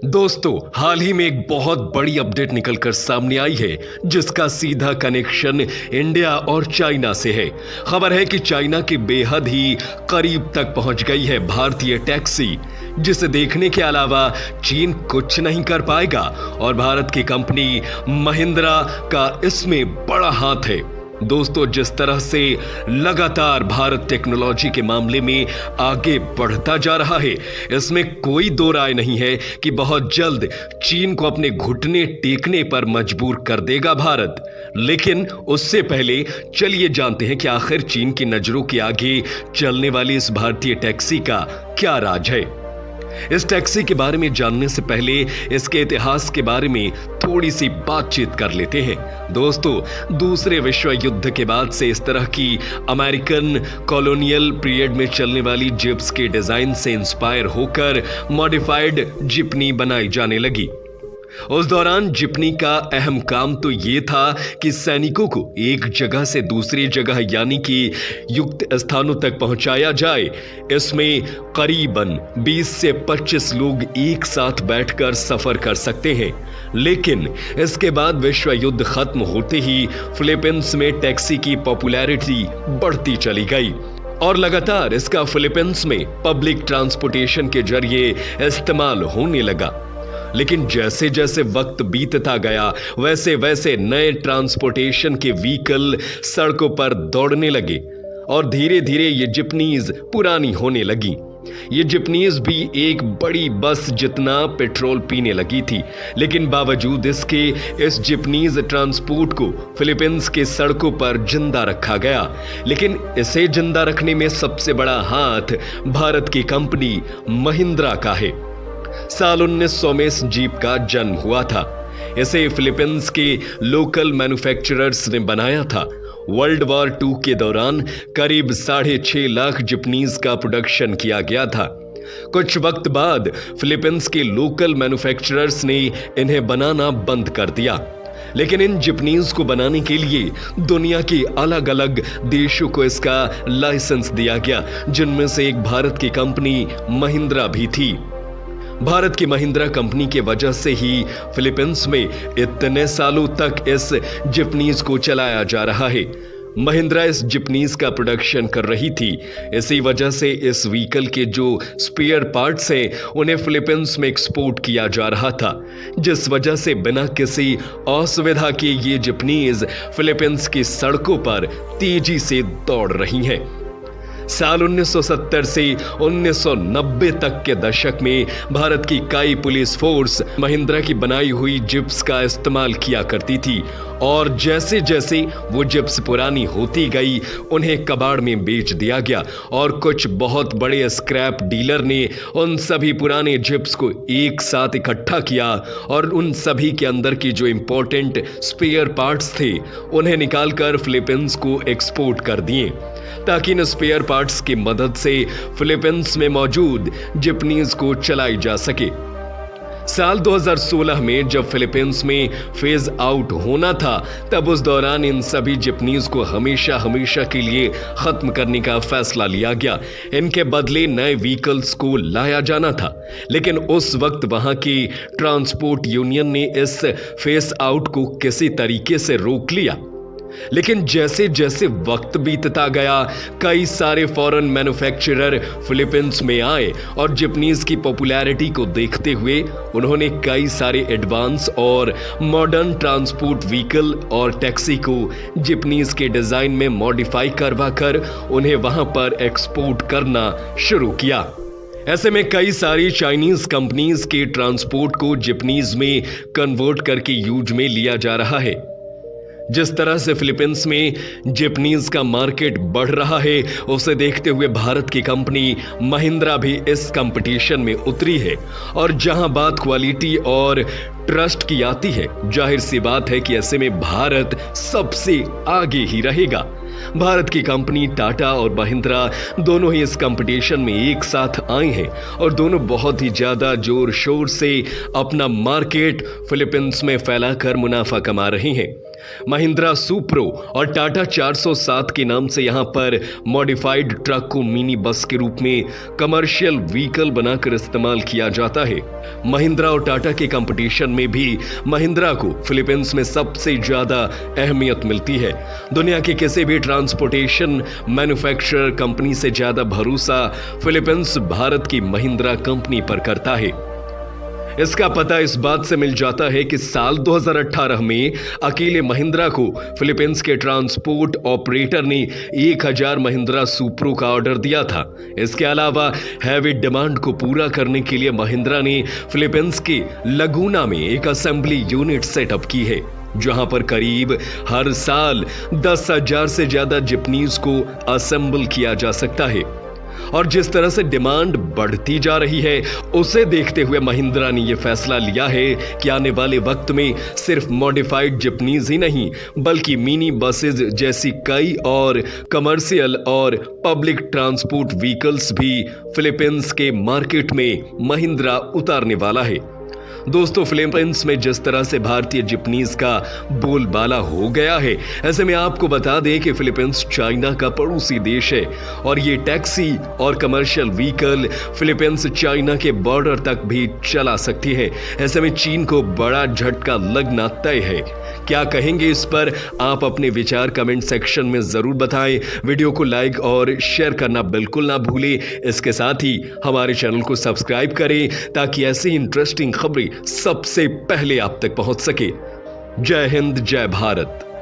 दोस्तों, हाल ही में एक बहुत बड़ी अपडेट निकलकर सामने आई है जिसका सीधा कनेक्शन इंडिया और चाइना से है। खबर है कि चाइना के बेहद ही करीब तक पहुंच गई है भारतीय टैक्सी, जिसे देखने के अलावा चीन कुछ नहीं कर पाएगा और भारत की कंपनी महिंद्रा का इसमें बड़ा हाथ है। दोस्तों, जिस तरह से लगातार भारत टेक्नोलॉजी के मामले में आगे बढ़ता जा रहा है, इसमें कोई दो राय नहीं है कि बहुत जल्द चीन को अपने घुटने टेकने पर मजबूर कर देगा भारत। लेकिन उससे पहले चलिए जानते हैं कि आखिर चीन की नजरों के आगे चलने वाली इस भारतीय टैक्सी का क्या राज है। इस टैक्सी के बारे में जानने से पहले इसके इतिहास के बारे में थोड़ी सी बातचीत कर लेते हैं। दोस्तों, दूसरे विश्व युद्ध के बाद से इस तरह की अमेरिकन कॉलोनियल पीरियड में चलने वाली जिप्स के डिजाइन से इंस्पायर होकर मॉडिफाइड जिपनी बनाई जाने लगी। उस दौरान जिपनी का अहम काम तो ये था कि सैनिकों को एक जगह से दूसरी जगह यानी कि युक्त स्थानों तक पहुंचाया जाए। इसमें करीबन 20 से 25 लोग एक साथ बैठकर सफर कर सकते हैं। लेकिन इसके बाद विश्व युद्ध खत्म होते ही फिलीपींस में टैक्सी की पॉपुलैरिटी बढ़ती चली गई और लगातार इसका फिलीपींस में पब्लिक ट्रांसपोर्टेशन के जरिए इस्तेमाल होने लगा। लेकिन जैसे जैसे वक्त बीतता गया वैसे वैसे नए ट्रांसपोर्टेशन के व्हीकल सड़कों पर दौड़ने लगे और धीरे धीरे ये जिपनीज पुरानी होने लगी। ये जिपनीज भी एक बड़ी बस जितना पेट्रोल पीने लगी थी, लेकिन बावजूद इसके इस जिपनीज ट्रांसपोर्ट को फिलीपींस के सड़कों पर जिंदा रखा गया। लेकिन इसे जिंदा रखने में सबसे बड़ा हाथ भारत की कंपनी महिंद्रा का है। साल 1900 में इस जीप का जन्म हुआ था। इसे फिलीपींस के लोकल मैन्युफैक्चरर्स ने बनाया था। वर्ल्ड वॉर 2 के दौरान करीब 6.5 लाख जिपनीज का प्रोडक्शन किया गया था। कुछ वक्त बाद फिलीपींस के लोकल मैन्युफैक्चरर्स ने इन्हें बनाना बंद कर दिया। लेकिन इन जिपनीज को बनाने के लिए दुनिया के अलग अलग देशों को इसका लाइसेंस दिया गया, जिनमें से एक भारत की कंपनी महिंद्रा भी थी। भारत की महिंद्रा कंपनी के वजह से ही फिलीपींस में इतने सालों तक इस जिपनीज को चलाया जा रहा है। महिंद्रा इस जिपनीज का प्रोडक्शन कर रही थी। इसी वजह से इस व्हीकल के जो स्पेयर पार्ट्स हैं उन्हें फिलीपींस में एक्सपोर्ट किया जा रहा था, जिस वजह से बिना किसी असुविधा के ये जिपनीज फिलीपींस की सड़कों पर तेजी से दौड़ रही हैं। साल 1970 से 1990 तक के दशक में भारत की कई पुलिस फोर्स महिंद्रा की बनाई हुई जिप्स का इस्तेमाल किया करती थी और जैसे जैसे वो जिप्स पुरानी होती गई उन्हें कबाड़ में बेच दिया गया और कुछ बहुत बड़े स्क्रैप डीलर ने उन सभी पुराने जिप्स को एक साथ इकट्ठा किया और उन सभी के अंदर की जो इंपॉर्टेंट स्पेयर पार्ट्स थे उन्हें निकालकर फिलीपींस को एक्सपोर्ट कर दिए, ताकि इन स्पेयर पार्ट्स की मदद से फिलीपींस में मौजूद जिपनीज को चलाई जा सके। साल 2016 में जब फिलीपींस में फेज आउट होना था, तब उस दौरान इन सभी जिपनीज को हमेशा हमेशा के लिए खत्म करने का फैसला लिया गया। इनके बदले नए व्हीकल्स को लाया जाना था। लेकिन उस वक्त वहां की ट्रांसपोर्ट यूनियन ने इस फेज आउट को किसी तरीके से रोक लिया। लेकिन जैसे जैसे वक्त बीतता गया कई सारे फॉरेन मैन्युफैक्चरर फिलीपींस में आए और जिपनीज की पॉपुलैरिटी को देखते हुए उन्होंने कई सारे एडवांस और मॉडर्न ट्रांसपोर्ट व्हीकल और टैक्सी को जिपनीज के डिजाइन में मॉडिफाई करवाकर उन्हें वहां पर एक्सपोर्ट करना शुरू किया। ऐसे में कई सारी चाइनीज कंपनीज के ट्रांसपोर्ट को जिपनीज में कन्वर्ट करके यूज में लिया जा रहा है। जिस तरह से फिलीपींस में जिपनीज का मार्केट बढ़ रहा है, उसे देखते हुए भारत की कंपनी महिंद्रा भी इस कंपटीशन में उतरी है और जहां बात क्वालिटी और ट्रस्ट की आती है, जाहिर सी बात है कि ऐसे में भारत सबसे आगे ही रहेगा। भारत की कंपनी टाटा और महिंद्रा दोनों ही इस कंपटीशन में एक साथ आए हैं और दोनों बहुत ही ज्यादा जोर शोर से अपना मार्केट फिलीपींस में फैलाकर मुनाफा कमा रहे हैं। महिंद्रा सुप्रो और टाटा 407 के नाम से यहां पर मॉडिफाइड ट्रक को मिनी बस के रूप में कमर्शियल व्हीकल बनाकर इस्तेमाल किया जाता है। महिंद्रा और टाटा के कंपटीशन में भी महिंद्रा को फिलीपींस में सबसे ज्यादा अहमियत मिलती है। दुनिया के किसी भी ट्रांसपोर्टेशन मैन्युफैक्चरर कंपनी से ज्यादा भरोसा फिलीपींस भारत की महिंद्रा कंपनी पर करता है। इसका पता इस बात से मिल जाता है कि साल 2018 में अकेले महिंद्रा को फिलीपींस के ट्रांसपोर्ट ऑपरेटर ने 1000 महिंद्रा सुप्रो का ऑर्डर दिया था। इसके अलावा हैवी डिमांड को पूरा करने के लिए महिंद्रा ने फिलीपींस के लगूना में एक असेंबली यूनिट सेटअप की है, जहां पर करीब हर साल 10,000 से ज्यादा जिपनीज को असेंबल किया जा सकता है। और जिस तरह से डिमांड बढ़ती जा रही है, उसे देखते हुए महिंद्रा ने यह फैसला लिया है कि आने वाले वक्त में सिर्फ मॉडिफाइड जिपनीज ही नहीं बल्कि मिनी बसेज जैसी कई और कमर्शियल और पब्लिक ट्रांसपोर्ट व्हीकल्स भी फिलीपींस के मार्केट में महिंद्रा उतारने वाला है। दोस्तों, फिलीपींस में जिस तरह से भारतीय जिपनीज का बोलबाला हो गया है, ऐसे में आपको बता दें कि फिलीपींस चाइना का पड़ोसी देश है और ये टैक्सी और कमर्शियल व्हीकल फिलीपींस चाइना के बॉर्डर तक भी चला सकती है। ऐसे में चीन को बड़ा झटका लगना तय है। क्या कहेंगे इस पर? आप अपने विचार कमेंट सेक्शन में जरूर बताएं। वीडियो को लाइक और शेयर करना बिल्कुल ना भूलें। इसके साथ ही हमारे चैनल को सब्सक्राइब करें ताकि ऐसी इंटरेस्टिंग खबरें सबसे पहले आप तक पहुंच सके। जय हिंद, जय भारत।